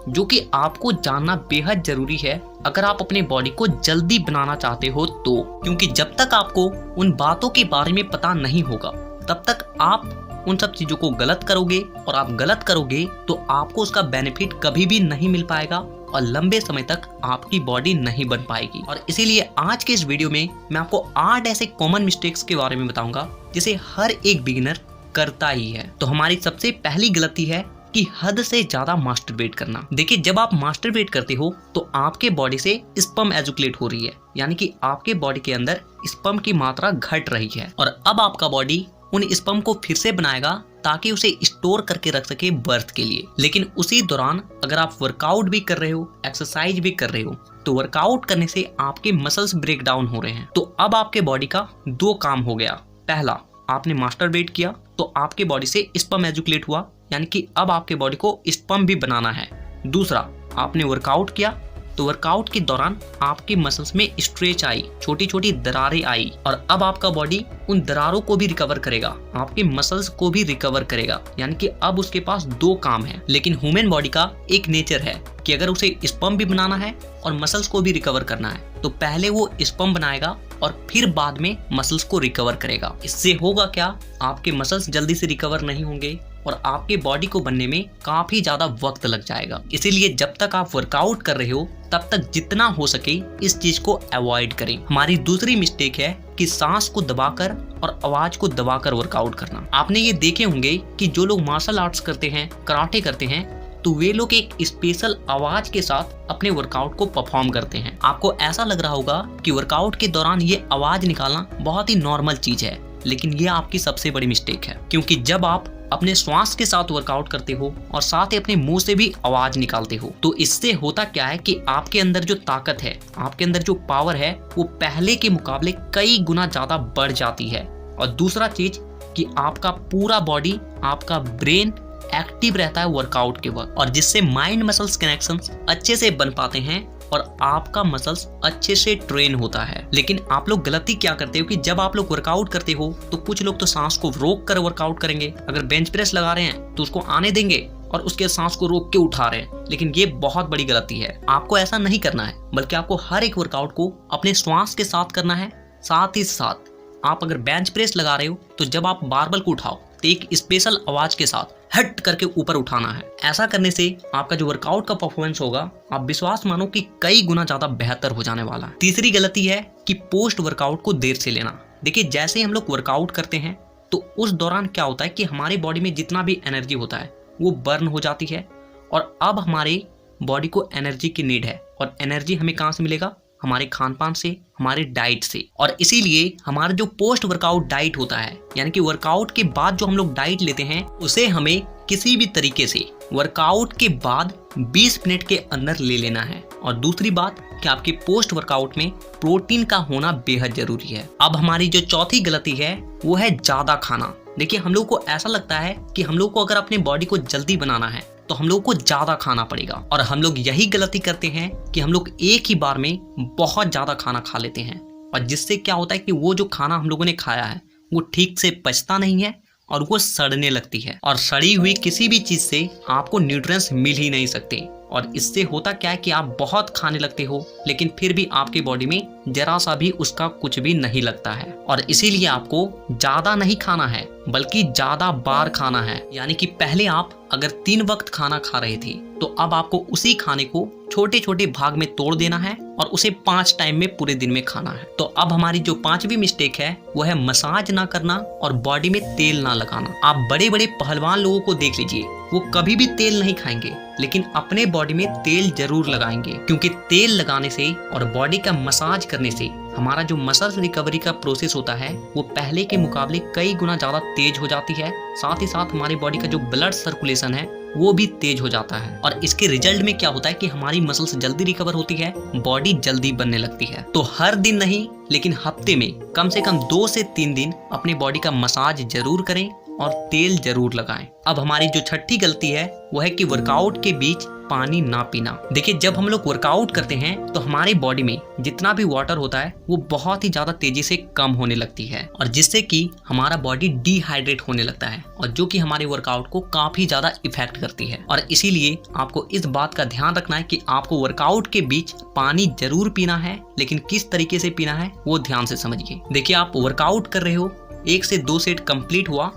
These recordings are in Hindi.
जो कि आपको जानना बेहद जरूरी है अगर आप अपने बॉडी को जल्दी बनाना चाहते हो तो। क्योंकि जब तक आपको उन बातों के बारे में पता नहीं होगा तब तक आप उन सब चीजों को गलत करोगे, और आप गलत करोगे तो आपको उसका बेनिफिट कभी भी नहीं मिल पाएगा और लंबे समय तक आपकी बॉडी नहीं बन पाएगी। और इसीलिए आज के इस वीडियो में मैं आपको 8 ऐसे कॉमन मिस्टेक्स के बारे में बताऊंगा जिसे हर एक बिगिनर करता ही है। तो हमारी सबसे पहली गलती है कि हद से ज्यादा मास्टरबेट करना। देखिए, जब आप मास्टरबेट करते हो तो आपके बॉडी से स्पर्म एजुकुलेट हो रही है, यानी कि आपके बॉडी के अंदर स्पर्म की मात्रा घट रही है, और अब आपका बॉडी उन स्पर्म को फिर से बनाएगा ताकि उसे स्टोर करके रख सके बर्थ के लिए। लेकिन उसी दौरान अगर आप वर्कआउट भी कर रहे हो, एक्सरसाइज भी कर रहे हो, तो वर्कआउट करने से आपके मसल्स ब्रेक डाउन हो रहे हैं। तो अब आपके बॉडी का 2 काम हो गया। पहला, आपने मास्टरबेट किया तो आपके बॉडी से स्पर्म एजुकुलेट हुआ, यानी कि अब आपके बॉडी को स्पर्म भी बनाना है। दूसरा, आपने वर्कआउट किया तो वर्कआउट के दौरान आपके मसल्स में स्ट्रेच आई, छोटी छोटी दरारें आई, और अब आपका बॉडी उन दरारों को भी रिकवर करेगा, आपके मसल्स को भी रिकवर करेगा, यानी कि अब उसके पास 2 काम है। लेकिन ह्यूमन बॉडी का एक नेचर है कि अगर उसे स्पर्म भी बनाना है और मसल्स को भी रिकवर करना है तो पहले वो स्पर्म बनाएगा और फिर बाद में मसल्स को रिकवर करेगा। इससे होगा क्या, आपके मसल्स जल्दी से रिकवर नहीं होंगे और आपके बॉडी को बनने में काफी ज्यादा वक्त लग जाएगा। इसीलिए जब तक आप वर्कआउट कर रहे हो तब तक जितना हो सके इस चीज को अवॉइड करें। हमारी दूसरी मिस्टेक है कि सांस को दबाकर और आवाज को दबाकर वर्कआउट करना। आपने ये देखे होंगे कि जो लोग मार्शल आर्ट्स करते हैं, कराटे करते हैं, तो वे लोग एक स्पेशल आवाज के साथ अपने वर्कआउट को परफॉर्म करते हैं। आपको ऐसा लग रहा होगा कि वर्कआउट के दौरान ये आवाज निकालना बहुत ही नॉर्मल चीज है, लेकिन ये आपकी सबसे बड़ी मिस्टेक है। क्योंकि जब आप अपने श्वास के साथ वर्कआउट करते हो और साथ ही अपने मुंह से भी आवाज निकालते हो, तो इससे होता क्या है कि आपके अंदर जो ताकत है, आपके अंदर जो पावर है, वो पहले के मुकाबले कई गुना ज्यादा बढ़ जाती है। और दूसरा चीज कि आपका पूरा बॉडी, आपका ब्रेन एक्टिव रहता है वर्कआउट के वक्त, और जिससे माइंड मसल्स कनेक्शंस अच्छे से बन पाते हैं और आपका मसल्स अच्छे से ट्रेन होता है। लेकिन आप लोग गलती क्या करते हो कि जब आप लोग वर्कआउट करते हो तो कुछ लोग तो सांस को रोक कर वर्कआउट करेंगे। अगर बेंच प्रेस लगा रहे हैं तो उसको आने देंगे और उसके सांस को रोक के उठा रहे हैं, लेकिन ये बहुत बड़ी गलती है। आपको ऐसा नहीं करना है, बल्कि आपको हर एक वर्कआउट को अपने श्वास के साथ करना है। साथ ही साथ आप अगर बेंच प्रेस लगा रहे हो तो जब आप बारबल को उठाओ तो एक स्पेशल आवाज के साथ हट करके ऊपर उठाना है। ऐसा करने से आपका जो वर्कआउट का परफॉर्मेंस होगा, आप विश्वास मानो कि कई गुना ज्यादा बेहतर हो जाने वाला है। तीसरी गलती है कि पोस्ट वर्कआउट को देर से लेना। देखिए, जैसे हम लोग वर्कआउट करते हैं तो उस दौरान क्या होता है कि हमारी बॉडी में जितना भी एनर्जी होता है वो बर्न हो जाती है, और अब हमारे बॉडी को एनर्जी की नीड है, और एनर्जी हमें कहाँ से मिलेगा? हमारे खान पान से, हमारे डाइट से। और इसीलिए हमारा जो पोस्ट वर्कआउट डाइट होता है, यानी कि वर्कआउट के बाद जो हम लोग डाइट लेते हैं, उसे हमें किसी भी तरीके से वर्कआउट के बाद 20 मिनट के अंदर ले लेना है। और दूसरी बात कि आपके पोस्ट वर्कआउट में प्रोटीन का होना बेहद जरूरी है। अब हमारी जो चौथी गलती है वो है ज्यादा खाना। देखिए, हम लोग को ऐसा लगता है कि हम लोग को अगर अपने बॉडी को जल्दी बनाना है तो हम लोग को ज्यादा खाना पड़ेगा, और हम लोग यही गलती करते हैं कि हम लोग एक ही बार में बहुत ज्यादा खाना खा लेते हैं, और जिससे क्या होता है कि वो जो खाना हम लोगों ने खाया है वो ठीक से पचता नहीं है और वो सड़ने लगती है, और सड़ी हुई किसी भी चीज से आपको न्यूट्रिएंट्स मिल ही नहीं सकते। और इससे होता क्या है कि आप बहुत खाने लगते हो लेकिन फिर भी आपकी बॉडी में जरा सा भी उसका कुछ भी नहीं लगता है। और इसीलिए आपको ज्यादा नहीं खाना है बल्कि ज्यादा बार खाना है। यानी कि पहले आप अगर 3 वक्त खाना खा रहे थे तो अब आपको उसी खाने को छोटे छोटे भाग में तोड़ देना है और उसे 5 टाइम में पूरे दिन में खाना है। तो अब हमारी जो 5वीं मिस्टेक है वो है मसाज ना करना और बॉडी में तेल ना लगाना। आप बड़े बड़े पहलवान लोगों को देख लीजिए, वो कभी भी तेल नहीं खाएंगे लेकिन अपने बॉडी में तेल जरूर लगाएंगे, क्योंकि तेल लगाने से और बॉडी का मसाज करने से हमारा जो मसल्स रिकवरी का प्रोसेस होता है वो पहले के मुकाबले कई गुना ज्यादा तेज हो जाती है। साथ ही साथ हमारी बॉडी का जो ब्लड सर्कुलेशन है वो भी तेज हो जाता है, और इसके रिजल्ट में क्या होता है कि हमारी मसल्स जल्दी रिकवर होती है, बॉडी जल्दी बनने लगती है। तो हर दिन नहीं लेकिन हफ्ते में कम से कम 2 से 3 दिन अपनी बॉडी का मसाज जरूर करें और तेल जरूर लगाएं। अब हमारी जो छठी गलती है वो है कि वर्कआउट के बीच पानी ना पीना। देखिए जब हम लोग वर्कआउट करते हैं तो हमारी बॉडी में जितना भी वाटर होता है वो बहुत ही ज्यादा तेजी से कम होने लगती है और जिससे कि हमारा बॉडी डिहाइड्रेट होने लगता है और जो कि हमारे वर्कआउट को काफी ज्यादा इफेक्ट करती है। और इसीलिए आपको इस बात का ध्यान रखना है कि आपको वर्कआउट के बीच पानी जरूर पीना है, लेकिन किस तरीके से पीना है वो ध्यान से समझिए। देखिए आप वर्कआउट कर रहे हो, 1 से 2 सेट कंप्लीट हुआ,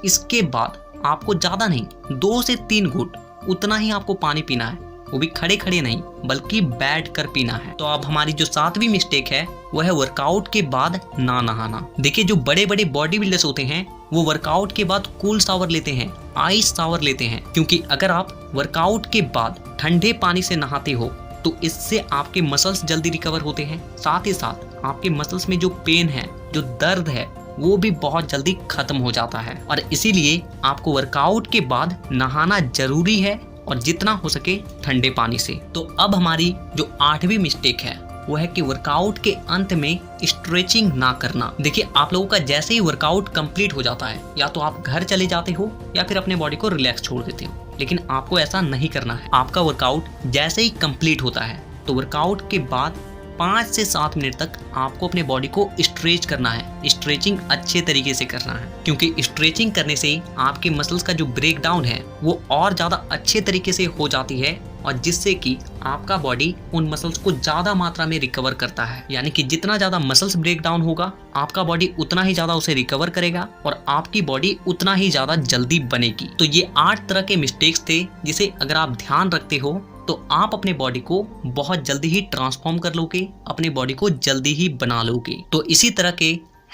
इसके बाद आपको ज्यादा नहीं 2 से 3 घूंट उतना ही आपको पानी पीना है, वो भी खड़े खड़े नहीं बल्कि बैठ कर पीना है। तो अब हमारी जो 7वीं मिस्टेक है वो है वर्कआउट के बाद ना नहाना। देखिए जो बड़े बड़े बॉडी बिल्डर्स होते हैं वो वर्कआउट के बाद कूल शावर लेते हैं, आइस शावर लेते हैं, क्योंकि अगर आप वर्कआउट के बाद ठंडे पानी से नहाते हो तो इससे आपके मसल्स जल्दी रिकवर होते हैं, साथ ही साथ आपके मसल्स में जो पेन है, जो दर्द है, वो भी बहुत जल्दी खत्म हो जाता है। और इसीलिए आपको वर्कआउट के बाद नहाना जरूरी है और जितना हो सके ठंडे पानी से। तो अब हमारी जो 8वीं मिस्टेक है वो है कि वर्कआउट के अंत में स्ट्रेचिंग ना करना। देखिए आप लोगों का जैसे ही वर्कआउट कंप्लीट हो जाता है या तो आप घर चले जाते हो या फिर अपने बॉडी को रिलैक्स छोड़ देते हो, लेकिन आपको ऐसा नहीं करना है। आपका वर्कआउट जैसे ही कंप्लीट होता है तो वर्कआउट के बाद 5 से 7 मिनट तक आपको अपने बॉडी को स्ट्रेच करना है। स्ट्रेचिंग अच्छे तरीके से करना है, क्योंकि स्ट्रेचिंग करने से आपके मसल्स का जो ब्रेक डाउन है वो और ज़्यादा अच्छे तरीके से हो जाती है और जिससे कि आपका बॉडी उन मसल्स को ज़्यादा मात्रा में रिकवर करता है। यानी कि जितना ज़्यादा मसल्स ब्रेक डाउन होगा आपका बॉडी उतना ही ज़्यादा उसे रिकवर करेगा और आपकी बॉडी उतना ही ज़्यादा जल्दी बनेगी। तो ये 8 तरह के मिस्टेक्स थे जिसे अगर आप ध्यान रखते हो तो आप अपने बॉडी को बहुत जल्दी ही ट्रांसफॉर्म कर लोगे, अपने बॉडी को जल्दी ही बना लोगे। तो इसी तरह के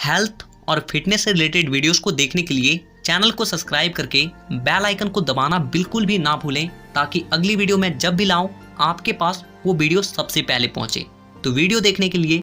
हेल्थ और फिटनेस से रिलेटेड वीडियोस को देखने के लिए चैनल को सब्सक्राइब करके बेल आइकन को दबाना बिल्कुल भी ना भूलें, ताकि अगली वीडियो मैं जब भी लाऊं आपके पास वो वीडियो सबसे पहले पहुंचे। तो वीडियो देखने के लिए